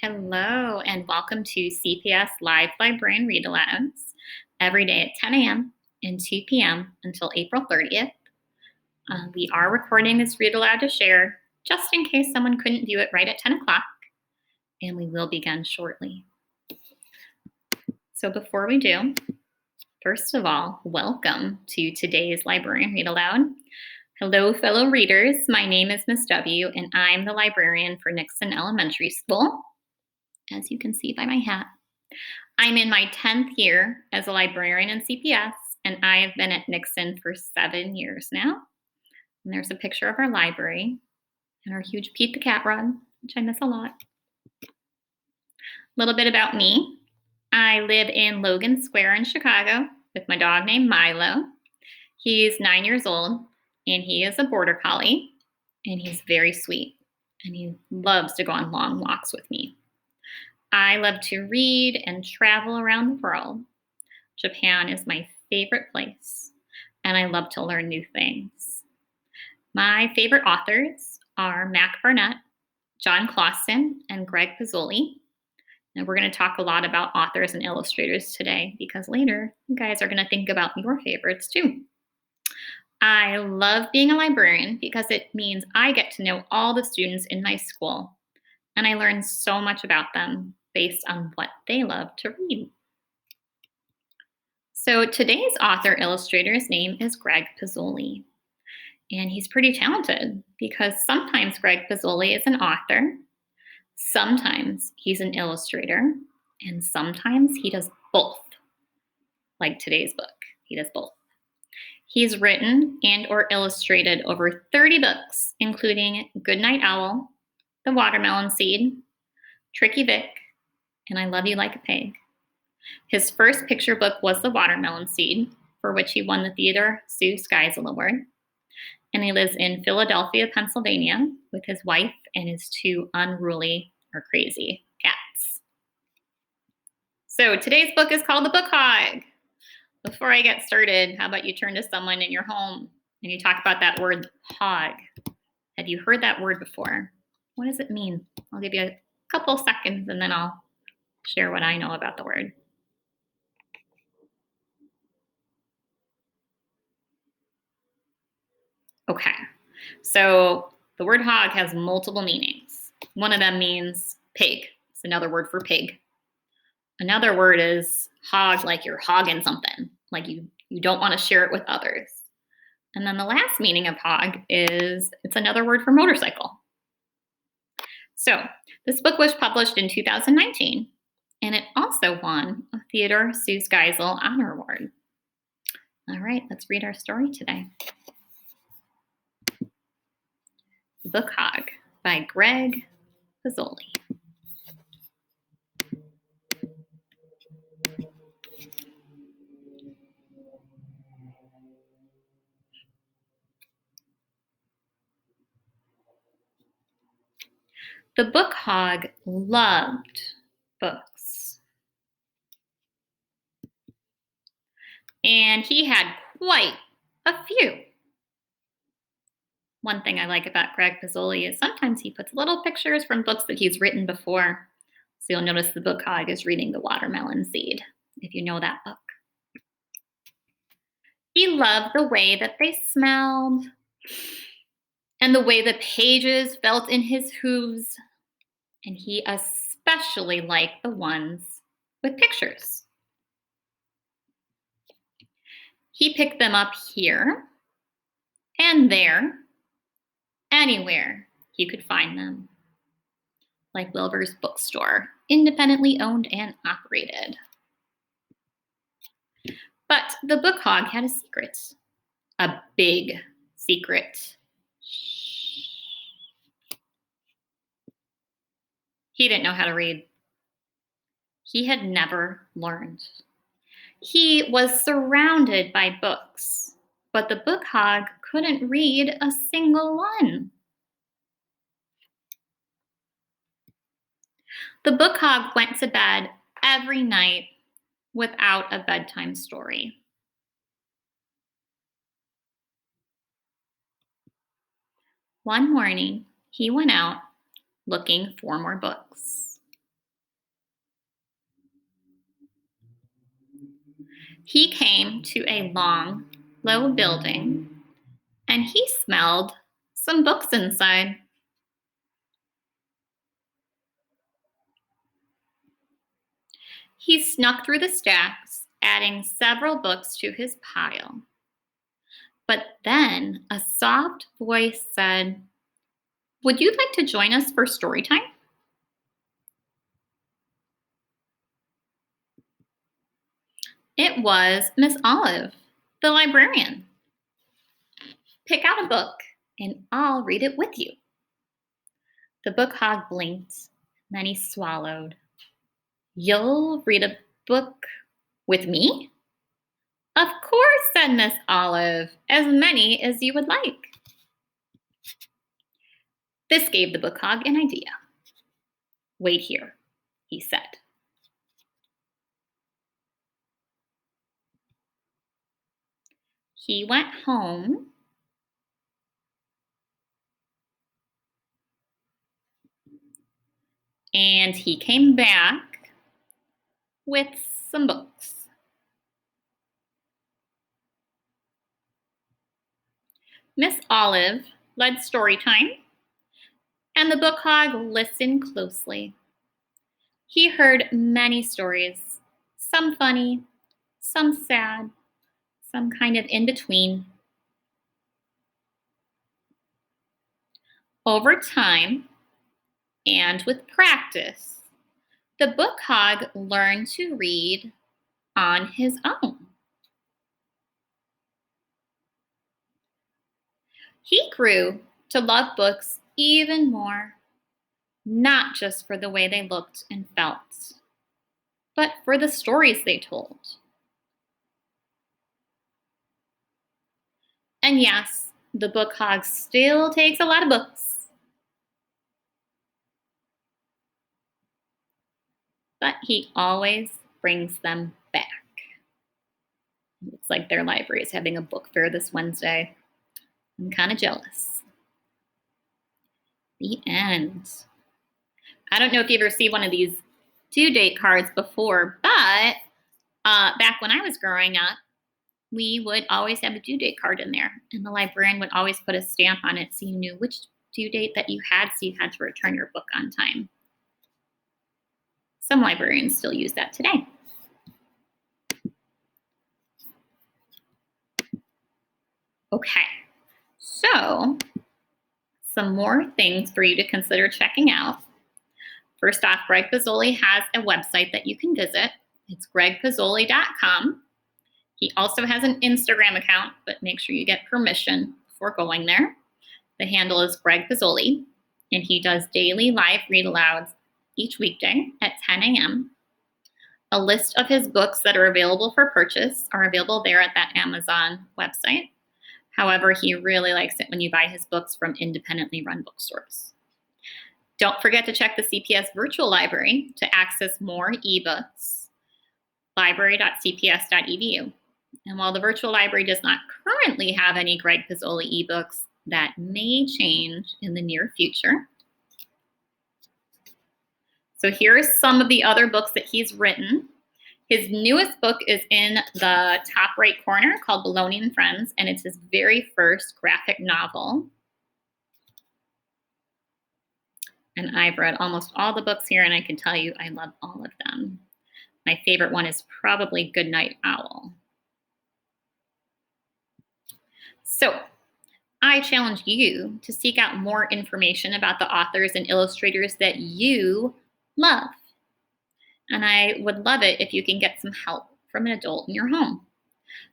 Hello, and welcome to CPS Live Librarian Read Alouds every day at 10 a.m. and 2 p.m. until April 30th. We are recording this read aloud to share just in case someone couldn't view it right at 10 o'clock, and we will begin shortly. So before we do, first of all, welcome to today's Librarian Read Aloud. Hello, fellow readers. My name is Miss W, and I'm the librarian for Nixon Elementary School, as you can see by my hat. I'm in my 10th year as a librarian in CPS, and I have been at Nixon for 7 years now. And there's a picture of our library and our huge Pete the Cat rug, which I miss a lot. A little bit about me. I live in Logan Square in Chicago with my dog named Milo. He's 9 years old, and he is a border collie, and he's very sweet, and he loves to go on long walks with me. I love to read and travel around the world. Japan is my favorite place, and I love to learn new things. My favorite authors are Mac Barnett, John Clausen, and Greg Pizzoli. And we're going to talk a lot about authors and illustrators today because later you guys are going to think about your favorites too. I love being a librarian because it means I get to know all the students in my school, and I learn so much about them based on what they love to read. So today's author illustrator's name is Greg Pizzoli, and he's pretty talented because sometimes Greg Pizzoli is an author, sometimes he's an illustrator, and sometimes he does both, like today's book. He does both. He's written and or illustrated over 30 books, including Goodnight Owl, The Watermelon Seed, Tricky Vic, and I Love You Like a Pig. His first picture book was The Watermelon Seed, for which he won the Theodore Sue Skeisel Award. And he lives in Philadelphia, Pennsylvania, with his wife and his 2 unruly or crazy cats. So today's book is called The Book Hog. Before I get started, how about you turn to someone in your home and you talk about that word hog? Have you heard that word before? What does it mean? I'll give you a couple seconds and then I'll share what I know about the word. Okay, so the word hog has multiple meanings. One of them means pig. It's another word for pig. Another word is hog, like you're hogging something, like you don't want to share it with others. And then the last meaning of hog is it's another word for motorcycle. So this book was published in 2019, and it also won a Theodore Sue Skeisel Honor Award. All right, let's read our story today. Book Hog by Greg Pizzoli. The Book Hog loved books. And he had quite a few. One thing I like about Greg Pizzoli is sometimes he puts little pictures from books that he's written before. So you'll notice the Book Hog is reading The Watermelon Seed, if you know that book. He loved the way that they smelled and the way the pages felt in his hooves. And he especially liked the ones with pictures. He picked them up here and there, anywhere he could find them, like Wilbur's bookstore, independently owned and operated. But the Book Hog had a secret, a big secret. He didn't know how to read. He had never learned. He was surrounded by books, but the Book Hog couldn't read a single one. The Book Hog went to bed every night without a bedtime story. One morning, he went out looking for more books. He came to a long, low building, and he smelled some books inside. He snuck through the stacks, adding several books to his pile. But then a soft voice said, "Would you like to join us for story time?" It was Miss Olive, the librarian. "Pick out a book, and I'll read it with you." The book hog blinked, then he swallowed. "You'll read a book with me?" "Of course," said Miss Olive, "as many as you would like." This gave the book hog an idea. "Wait here," he said. He went home and he came back with some books. Miss Olive led story time, and the book hog listened closely. He heard many stories, some funny, some sad, some kind of in between. Over time, and with practice, the book hog learned to read on his own. He grew to love books even more, not just for the way they looked and felt, but for the stories they told. And yes, the book hog still takes a lot of books, but he always brings them back. Looks like their library is having a book fair this Wednesday. I'm kind of jealous. The end. I don't know if you've ever seen one of these due date cards before, but back when I was growing up, we would always have a due date card in there, and the librarian would always put a stamp on it so you knew which due date that you had, so you had to return your book on time. Some librarians still use that today. Okay, so some more things for you to consider checking out. First off, Greg Pizzoli has a website that you can visit. It's gregpizzoli.com. He also has an Instagram account, but make sure you get permission before going there. The handle is Greg Pizzoli, and he does daily live read alouds each weekday at 10 a.m. A list of his books that are available for purchase are available there at that Amazon website. However, he really likes it when you buy his books from independently run bookstores. Don't forget to check the CPS virtual library to access more ebooks, library.cps.edu. And while the virtual library does not currently have any Greg Pizzoli ebooks, that may change in the near future. So here are some of the other books that he's written. His newest book is in the top right corner called Baloney and Friends, and it's his very first graphic novel. And I've read almost all the books here, and I can tell you I love all of them. My favorite one is probably Goodnight Owl. So I challenge you to seek out more information about the authors and illustrators that you love. And I would love it if you can get some help from an adult in your home.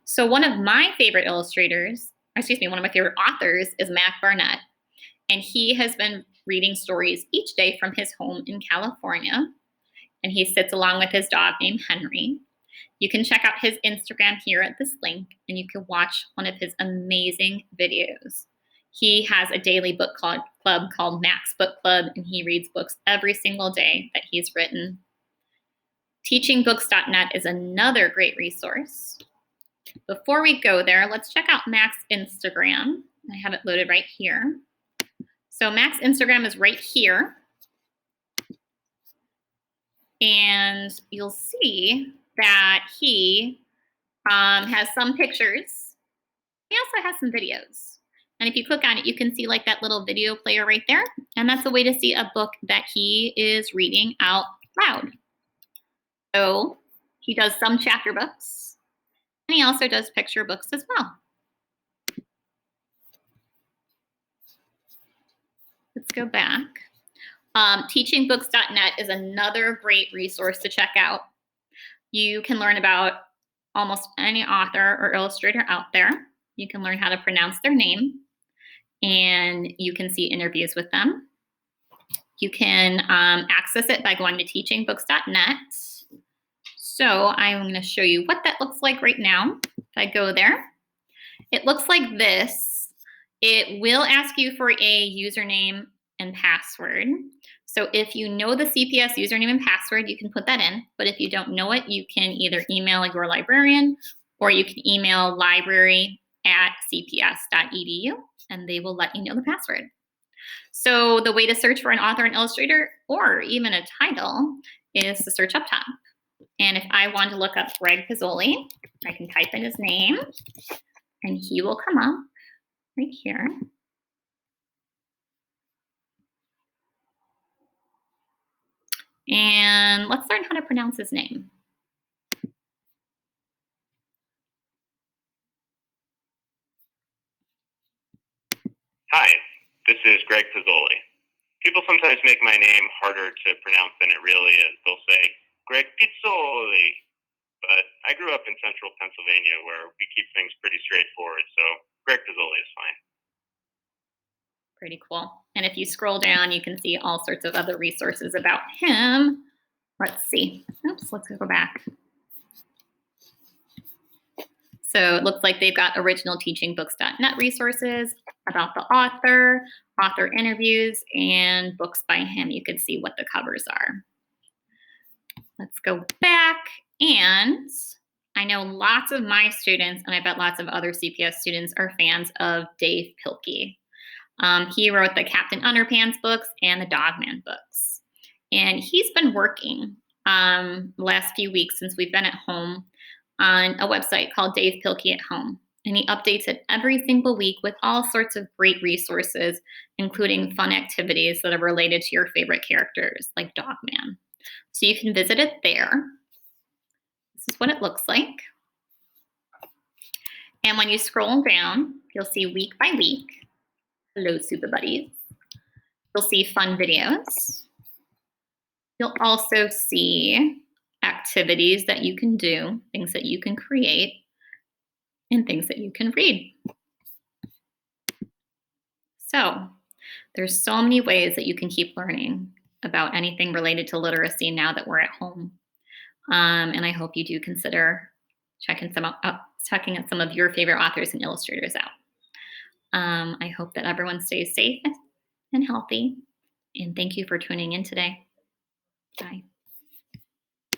So one of my favorite authors is Mac Barnett. And he has been reading stories each day from his home in California. And he sits along with his dog named Henry. You can check out his Instagram here at this link, and you can watch one of his amazing videos. He has a daily book club called Mac's Book Club, and he reads books every single day that he's written. Teachingbooks.net is another great resource. Before we go there, let's check out Mac's Instagram. I have it loaded right here. So Mac's Instagram is right here. And you'll see that he Has some pictures. He also has some videos. And if you click on it, you can see like that little video player right there. And that's a way to see a book that he is reading out loud. So he does some chapter books, and he also does picture books as well. Let's go back. Teachingbooks.net is another great resource to check out. You can learn about almost any author or illustrator out there. You can learn how to pronounce their name, and you can see interviews with them. You can access it by going to teachingbooks.net. So I'm going to show you what that looks like right now. If I go there, it looks like this. It will ask you for a username and password. So if you know the CPS username and password, you can put that in. But if you don't know it, you can either email your librarian or you can email library@cps.edu and they will let you know the password. So the way to search for an author and illustrator or even a title is to search up top. And if I want to look up Greg Pizzoli, I can type in his name and he will come up right here. And let's learn how to pronounce his name. Hi, this is Greg Pizzoli. People sometimes make my name harder to pronounce than it really is. They'll say, Greg Pizzoli. But I grew up in central Pennsylvania where we keep things pretty straightforward, so Greg Pizzoli is fine. Pretty cool. And if you scroll down, you can see all sorts of other resources about him. Let's see. Oops, let's go back. So it looks like they've got original teachingbooks.net resources about the author, author interviews, and books by him. You can see what the covers are. Let's go back. And I know lots of my students, and I bet lots of other CPS students are fans of Dave Pilkey. He wrote the Captain Underpants books and the Dogman books. And he's been working the last few weeks since we've been at home on a website called Dave Pilkey at Home. And he updates it every single week with all sorts of great resources, including fun activities that are related to your favorite characters, like Dogman. So you can visit it there. This is what it looks like. And when you scroll down, you'll see week by week. Hello, Super Buddies. You'll see fun videos. You'll also see activities that you can do, things that you can create, and things that you can read. So there's so many ways that you can keep learning about anything related to literacy now that we're at home. And I hope you do consider checking out some of your favorite authors and illustrators out. I hope that everyone stays safe and healthy. And thank you for tuning in today. Bye.